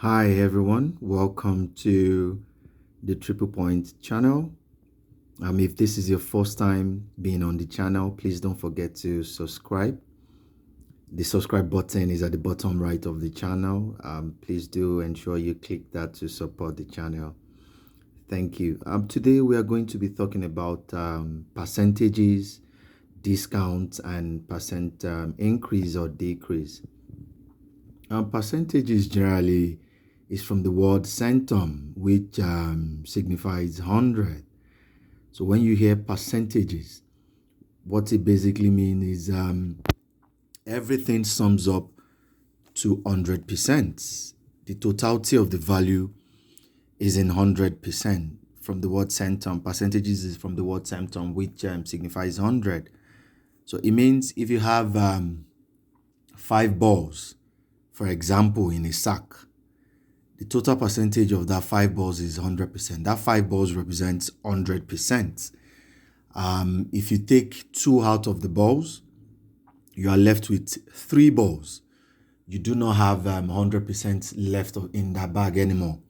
Hi everyone, welcome to the Triple Point channel. If this is your first time being on the channel, please don't forget to subscribe. The subscribe button is at the bottom right of the channel. Please do ensure you click that to support the channel. Thank you. Today we are going to be talking about percentages, discounts, and percent increase or decrease. Percentages generally is from the word centum, which signifies 100. So when you hear percentages, what it basically means is everything sums up to 100%. The totality of the value is in 100%. From the word centum, percentages is from the word centum, which signifies 100. So it means if you have 5 balls, for example, in a sack, the total percentage of that 5 balls is 100%. That 5 balls represents 100%. If you take 2 out of the balls, you are left with 3 balls. You do not have 100% left in that bag anymore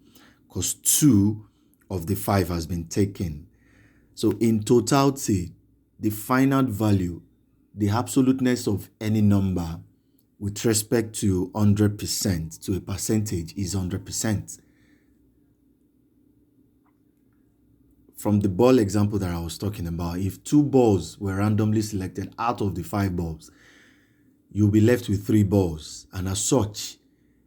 because 2 of the 5 has been taken. So in totality, the final value, the absoluteness of any number with respect to 100% to a percentage is 100%. From the ball example that I was talking about, if 2 balls were randomly selected out of the 5 balls, you'll be left with 3 balls. And as such,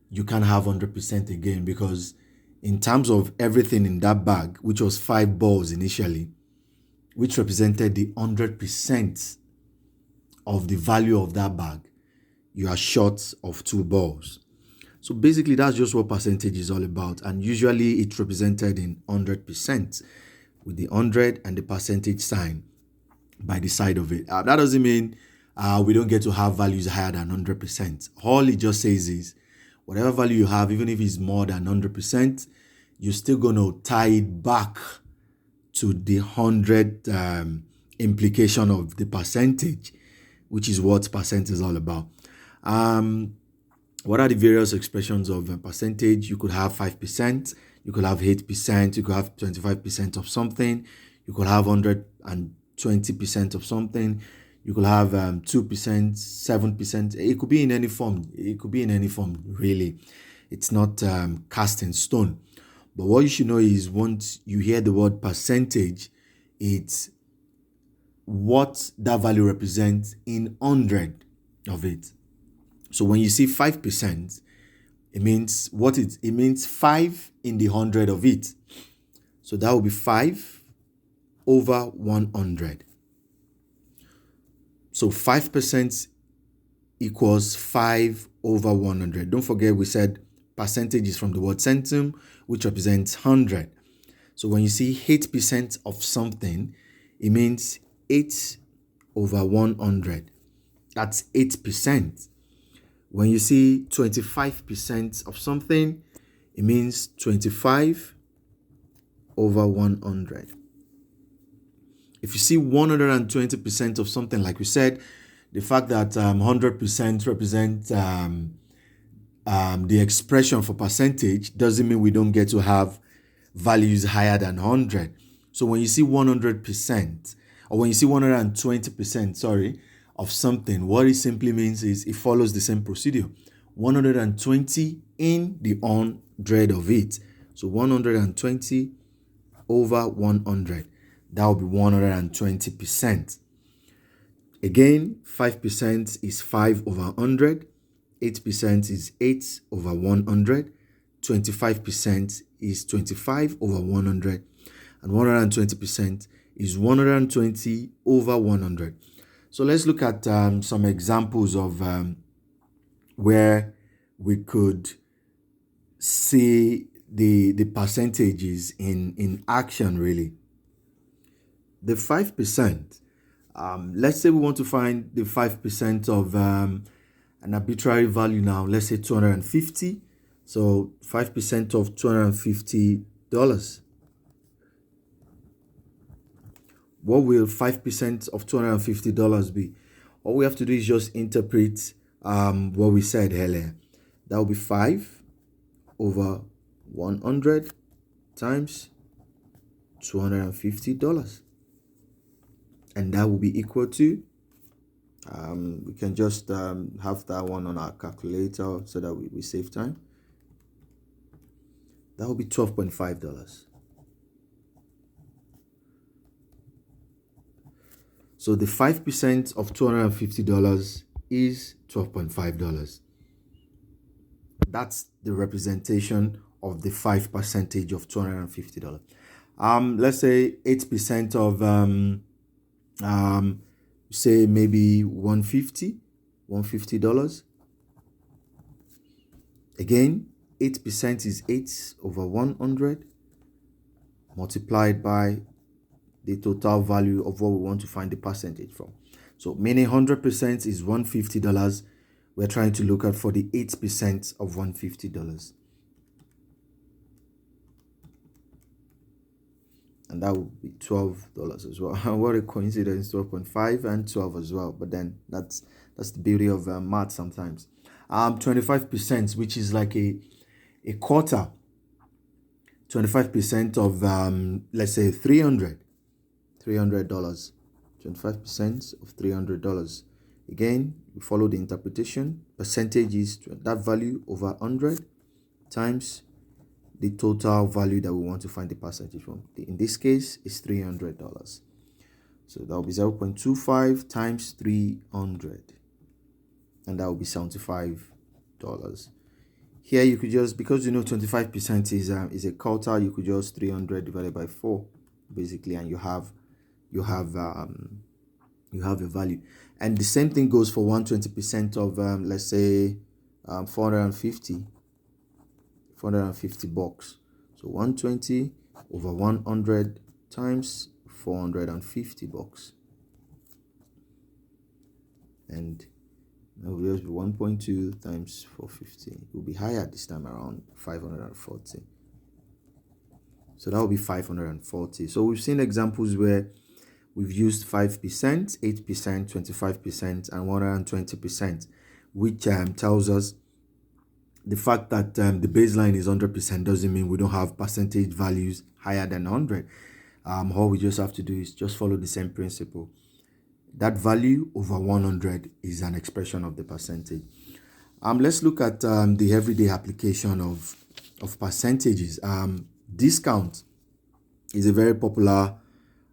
you can't have 100% again because in terms of everything in that bag, which was 5 balls initially, which represented the 100% of the value of that bag, you are short of 2 balls. So basically, that's just what percentage is all about. And usually it's represented in 100% with the 100 and the percentage sign by the side of it. That doesn't mean we don't get to have values higher than 100%. All it just says is whatever value you have, even if it's more than 100%, you're still going to tie it back to the 100 implication of the percentage, which is what percent is all about. What are the various expressions of a percentage? You could have 5%, you could have 8%, you could have 25% of something, you could have 120% of something, you could have 2%, 7%. It could be in any form. It could be in any form, really. It's not cast in stone. But what you should know is once you hear the word percentage, it's what that value represents in 100 of it. So when you see 5%, it means what it means 5 in the 100 of it. So that will be 5 over 100. So 5% equals 5 over 100. Don't forget we said percentage is from the word centum, which represents 100. So when you see 8% of something, it means 8 over 100. That's 8%. When you see 25% of something, it means 25 over 100. If you see 120% of something, like we said, the fact that 100% represents the expression for percentage doesn't mean we don't get to have values higher than 100. So when you see 100%, or when you see 120%, of something, what it simply means is it follows the same procedure. 120 in the 100 of it. So 120 over 100. That will be 120%. Again, 5% is 5 over 100. 8% is 8 over 100. 25% is 25 over 100. And 120% is 120 over 100. So let's look at some examples of where we could see the percentages in action, really. The 5%, let's say we want to find the 5% of an arbitrary value now, let's say 250. So 5% of $250. What will 5% of $250 be? All we have to do is just interpret what we said earlier. That will be 5 over 100 times $250, and that will be equal to we can just have that one on our calculator so that we save time. That will be $12.5. So the 5% of $250 is $12.5. That's the representation of the 5% of $250. Let's say 8% of say maybe $150. Again, 8% is 8 over 100 multiplied by the total value of what we want to find the percentage from. So meaning 100% is $150. We're trying to look at for the 8% of $150. And that would be $12 as well. What a coincidence, 12.5 and 12 as well. But then that's the beauty of math sometimes. 25%, which is like a quarter. 25% of let's say $300. 25% of $300. Again, we follow the interpretation. Percentage is that value over 100 times the total value that we want to find the percentage from. In this case, is $300. So that will be 0.25 times 300, and that will be $75. Here you could just, because 25% is a quarter, you could just 300 divided by 4 basically, and you have a value. And the same thing goes for 120% of let's say 450 bucks. So 120 over 100 times 450 bucks, and that will just be 1.2 times 450. It will be higher this time around, 540. So that will be 540. So we've seen examples where we've used 5%, 8%, 25%, and 120%, which tells us the fact that the baseline is 100% doesn't mean we don't have percentage values higher than 100. All we just have to do is just follow the same principle. That value over 100 is an expression of the percentage. Let's look at the everyday application of percentages. Discount is a very popular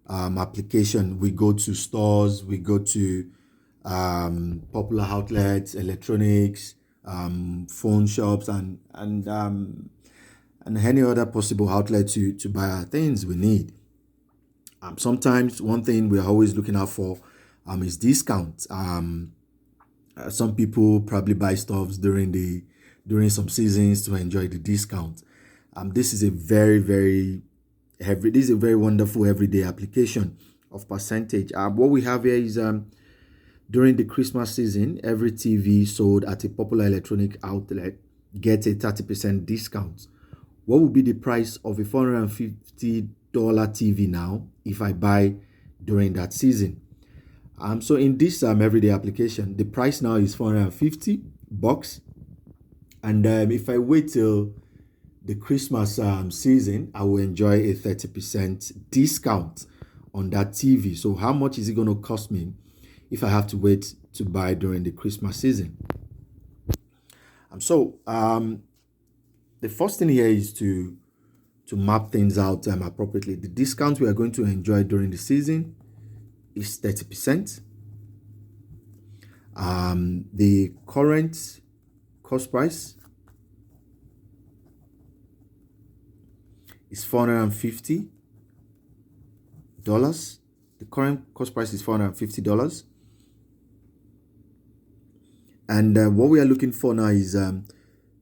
application. We go to stores, we go to popular outlets, electronics, phone shops, and any other possible outlet to buy our things we need. Sometimes one thing we're always looking out for is discounts. Some people probably buy stuffs during some seasons to enjoy the discount. This is a very wonderful everyday application of percentage. What we have here is during the Christmas season, every TV sold at a popular electronic outlet gets a 30% discount. What would be the price of a $450 TV now if I buy during that season? So in this everyday application, the price now is $450, and if I wait till the Christmas season, I will enjoy a 30% discount on that TV. So how much is it going to cost me if I have to wait to buy during the Christmas season? The first thing here is to map things out appropriately. The discount we are going to enjoy during the season is 30%. The current cost price is $450. The current cost price is $450. And what we are looking for now is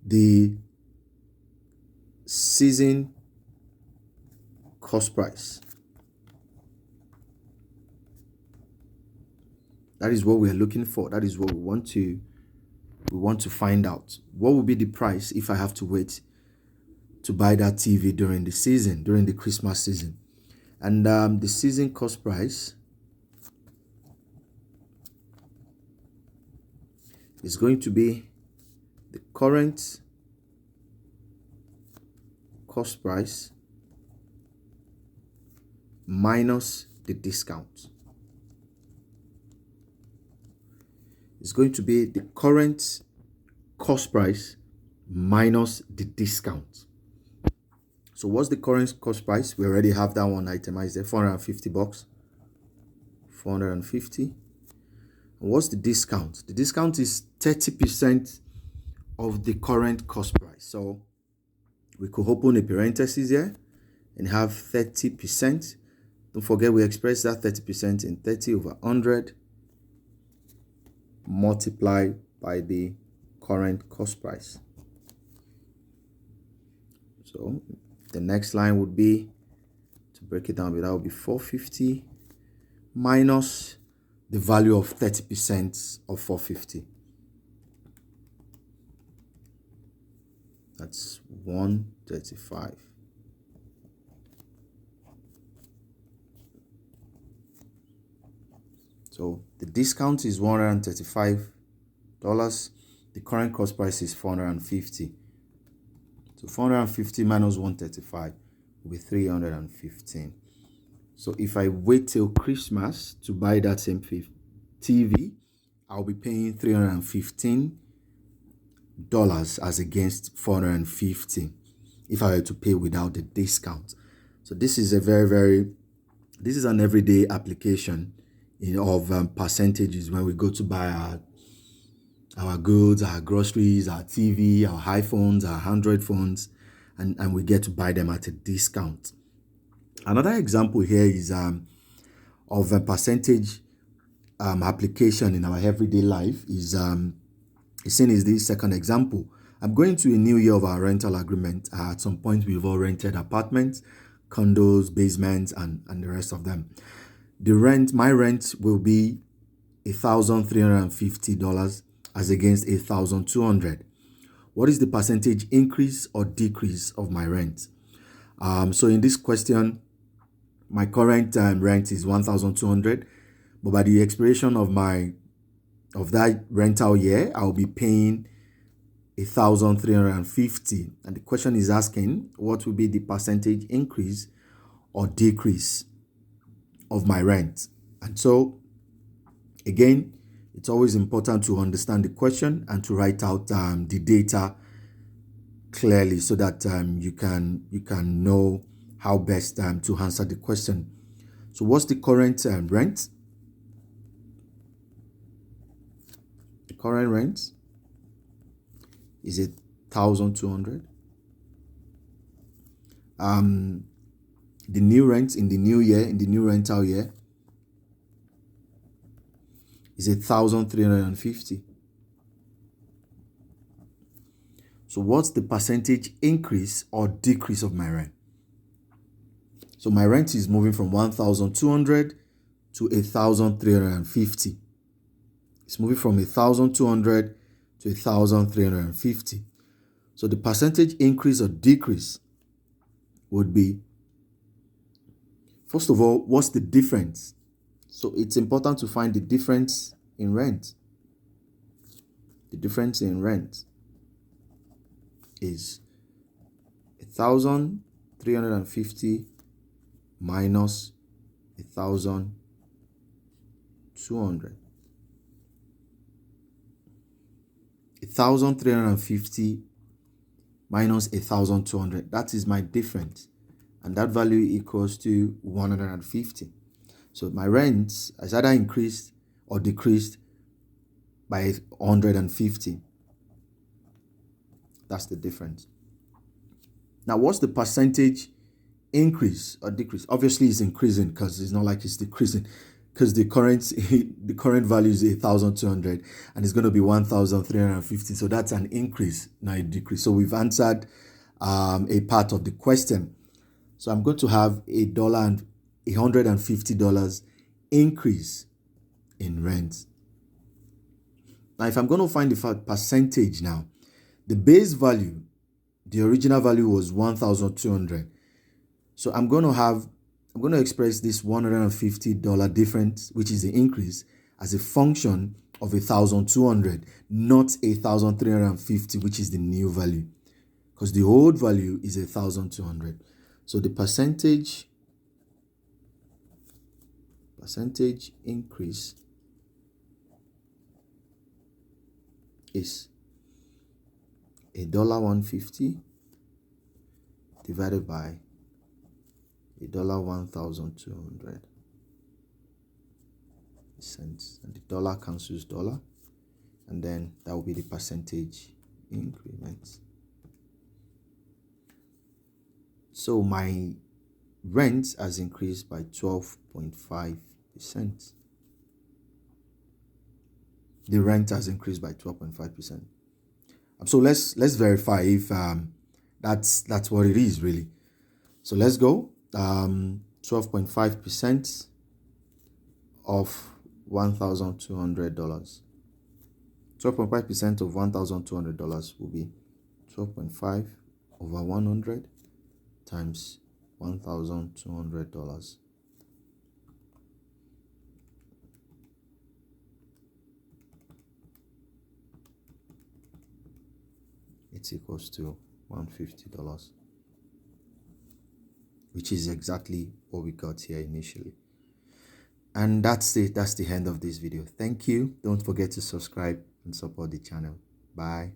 the season cost price. That is what we are looking for. That is what we want to find out. What will be the price if I have to wait to buy that TV during the season, during the Christmas season? And the season cost price is going to be the current cost price minus the discount. It's going to be the current cost price minus the discount. So what's the current cost price? We already have that one itemized there, $450. 450. And what's the discount? The discount is 30% of the current cost price. So we could open a parenthesis here and have 30%. Don't forget we express that 30% in 30 over 100 multiplied by the current cost price. So the next line would be, to break it down, that would be 450 minus the value of 30% of 450. That's 135. So the discount is $135. The current cost price is 450. So 450 minus 135 will be 315. So if I wait till Christmas to buy that same TV, I'll be paying $315 as against 450 if I were to pay without the discount. So this is a this is an everyday application of percentages when we go to buy our goods, our groceries, our TV, our iPhones, our Android phones, and we get to buy them at a discount. Another example here is of a percentage application in our everyday life is seen is this second example. I'm going to a new year of our rental agreement. At some point, we've all rented apartments, condos, basements, and the rest of them. My rent will be $1,350 as against $1,200. What is the percentage increase or decrease of my rent? So in this question, my current rent is $1,200, but by the expiration of that rental year, I'll be paying $1,350. And the question is asking what will be the percentage increase or decrease of my rent. And so again, it's always important to understand the question and to write out the data clearly so that you can know how best to answer the question. So what's the current rent? The current rent is $1,200. The new rent in the new year, in the new rental year, is $1,350. So what's the percentage increase or decrease of my rent? So my rent is moving from $1,200 to $1,350. It's moving from $1,200 to $1,350. So the percentage increase or decrease would be, first of all, what's the difference? So it's important to find the difference in rent. The difference in rent is 1,350 minus 1,200. 1,350 minus 1,200. That is my difference, and that value equals to 150. So my rent has either increased or decreased by 150. That's the difference. Now, what's the percentage increase or decrease? Obviously, it's increasing because it's not like it's decreasing, because the current value is 1,200 and it's going to be 1,350. So that's an increase, not a decrease. So we've answered a part of the question. So I'm going to have $150 increase in rent. Now, if I'm going to find the percentage now, the base value, the original value was 1,200. So I'm going to express this $150 difference, which is the increase, as a function of 1,200, not 1,350, which is the new value. because the old value is 1,200. So the percentage increase is $1.50 divided by $1,200 cents, and the dollar cancels dollar, and then that will be the percentage increment. So my rent has increased by 12.5%. The rent has increased by 12.5%. So let's verify if that's what it is really. So let's go. 12.5% of $1,200. 12.5% of $1,200 will be 12.5 over 100 times $1,200. It's equals to $150, which is exactly what we got here initially. And that's it. That's the end of this video. Thank you. Don't forget to subscribe and support the channel. Bye.